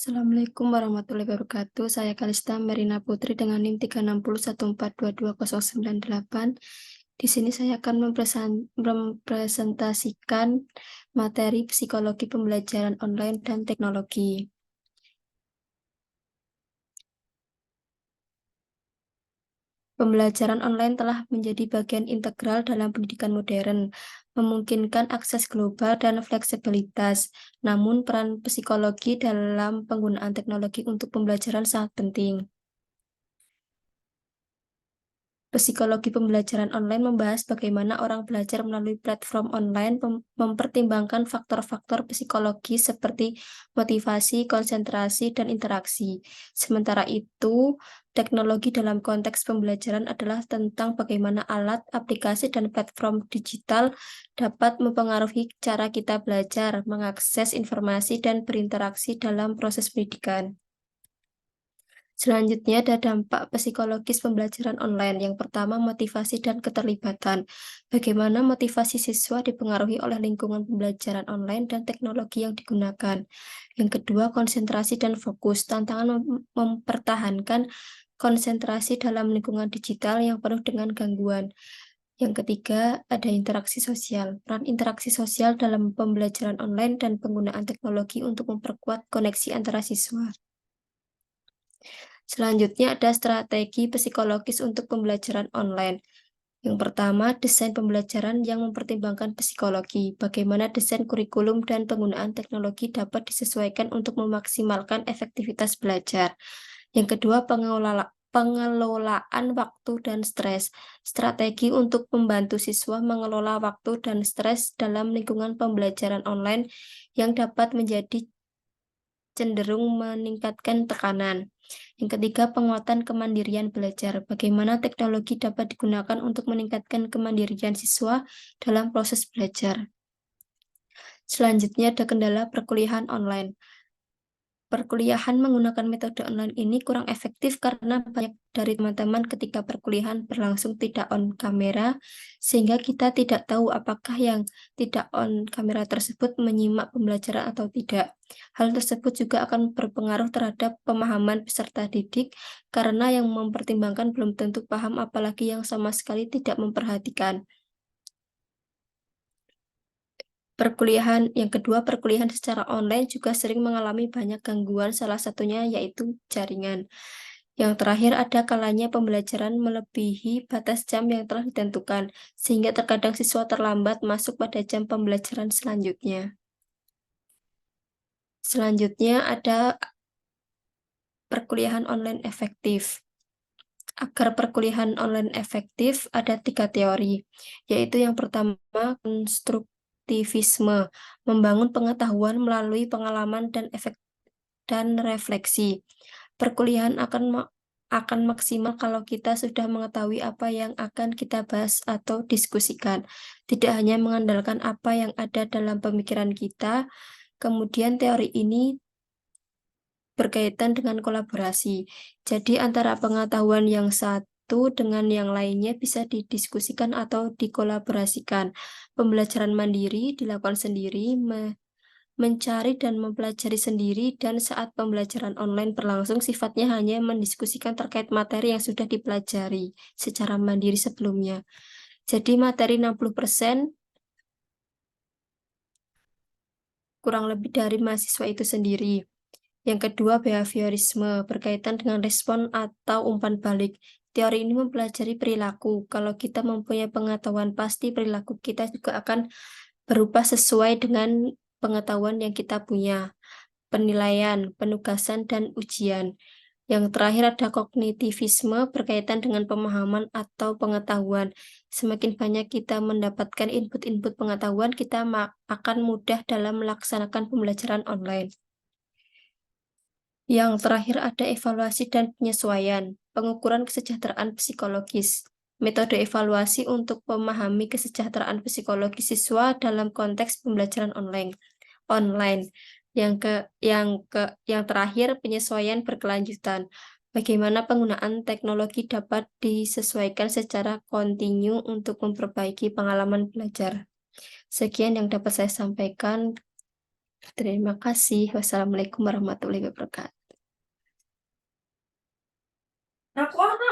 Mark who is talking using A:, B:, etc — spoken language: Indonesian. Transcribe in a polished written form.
A: Assalamualaikum warahmatullahi wabarakatuh. Saya Kalista Merina Putri dengan NIM 36014220998. Di sini saya akan mempresentasikan materi psikologi pembelajaran online dan teknologi. Pembelajaran online telah menjadi bagian integral dalam pendidikan modern, memungkinkan akses global dan fleksibilitas. Namun, peran psikologi dalam penggunaan teknologi untuk pembelajaran sangat penting. Psikologi pembelajaran online membahas bagaimana orang belajar melalui platform online, mempertimbangkan faktor-faktor psikologi seperti motivasi, konsentrasi, dan interaksi. Sementara itu, teknologi dalam konteks pembelajaran adalah tentang bagaimana alat, aplikasi, dan platform digital dapat mempengaruhi cara kita belajar, mengakses informasi, dan berinteraksi dalam proses pendidikan. Selanjutnya ada dampak psikologis pembelajaran online. Yang pertama, motivasi dan keterlibatan. Bagaimana motivasi siswa dipengaruhi oleh lingkungan pembelajaran online dan teknologi yang digunakan. Yang kedua, konsentrasi dan fokus. Tantangan mempertahankan konsentrasi dalam lingkungan digital yang penuh dengan gangguan. Yang ketiga, ada interaksi sosial. Peran interaksi sosial dalam pembelajaran online dan penggunaan teknologi untuk memperkuat koneksi antara siswa. Selanjutnya ada strategi psikologis untuk pembelajaran online. Yang pertama, desain pembelajaran yang mempertimbangkan psikologi. Bagaimana desain kurikulum dan penggunaan teknologi dapat disesuaikan untuk memaksimalkan efektivitas belajar. Yang kedua, pengelolaan waktu dan stres. Strategi untuk membantu siswa mengelola waktu dan stres dalam lingkungan pembelajaran online yang dapat menjadi cenderung meningkatkan tekanan. Yang ketiga, penguatan kemandirian belajar. Bagaimana teknologi dapat digunakan untuk meningkatkan kemandirian siswa dalam proses belajar. Selanjutnya ada kendala perkuliahan online. Perkuliahan menggunakan metode online ini kurang efektif karena banyak dari teman-teman ketika perkuliahan berlangsung tidak on kamera, sehingga kita tidak tahu apakah yang tidak on kamera tersebut menyimak pembelajaran atau tidak. Hal tersebut juga akan berpengaruh terhadap pemahaman peserta didik, karena yang mempertimbangkan belum tentu paham, apalagi yang sama sekali tidak memperhatikan. Yang kedua, perkuliahan secara online juga sering mengalami banyak gangguan, salah satunya yaitu jaringan. Yang terakhir, ada kalanya pembelajaran melebihi batas jam yang telah ditentukan, sehingga terkadang siswa terlambat masuk pada jam pembelajaran selanjutnya. Selanjutnya ada perkuliahan online efektif. Agar perkuliahan online efektif, ada 3 teori, yaitu yang pertama, konstruktivisme, membangun pengetahuan melalui pengalaman dan refleksi. Perkuliahan akan maksimal kalau kita sudah mengetahui apa yang akan kita bahas atau diskusikan, tidak hanya mengandalkan apa yang ada dalam pemikiran kita. Kemudian teori ini berkaitan dengan kolaborasi. Jadi antara pengetahuan yang satu dengan yang lainnya bisa didiskusikan atau dikolaborasikan. Pembelajaran mandiri dilakukan sendiri, mencari dan mempelajari sendiri, dan saat pembelajaran online berlangsung sifatnya hanya mendiskusikan terkait materi yang sudah dipelajari secara mandiri sebelumnya. Jadi materi 60% kurang lebih dari mahasiswa itu sendiri. Yang kedua, behaviorisme, berkaitan dengan respon atau umpan balik. Teori ini mempelajari perilaku. Kalau kita mempunyai pengetahuan pasti, perilaku kita juga akan berubah sesuai dengan pengetahuan yang kita punya. Penilaian, penugasan, dan ujian. Yang terakhir ada kognitivisme, berkaitan dengan pemahaman atau pengetahuan. Semakin banyak kita mendapatkan input-input pengetahuan, kita akan mudah dalam melaksanakan pembelajaran online. Yang terakhir ada evaluasi dan penyesuaian, pengukuran kesejahteraan psikologis. Metode evaluasi untuk memahami kesejahteraan psikologis siswa dalam konteks pembelajaran online. Yang terakhir, penyesuaian berkelanjutan. Bagaimana penggunaan teknologi dapat disesuaikan secara kontinu untuk memperbaiki pengalaman belajar. Sekian yang dapat saya sampaikan. Terima kasih. Wassalamualaikum warahmatullahi wabarakatuh.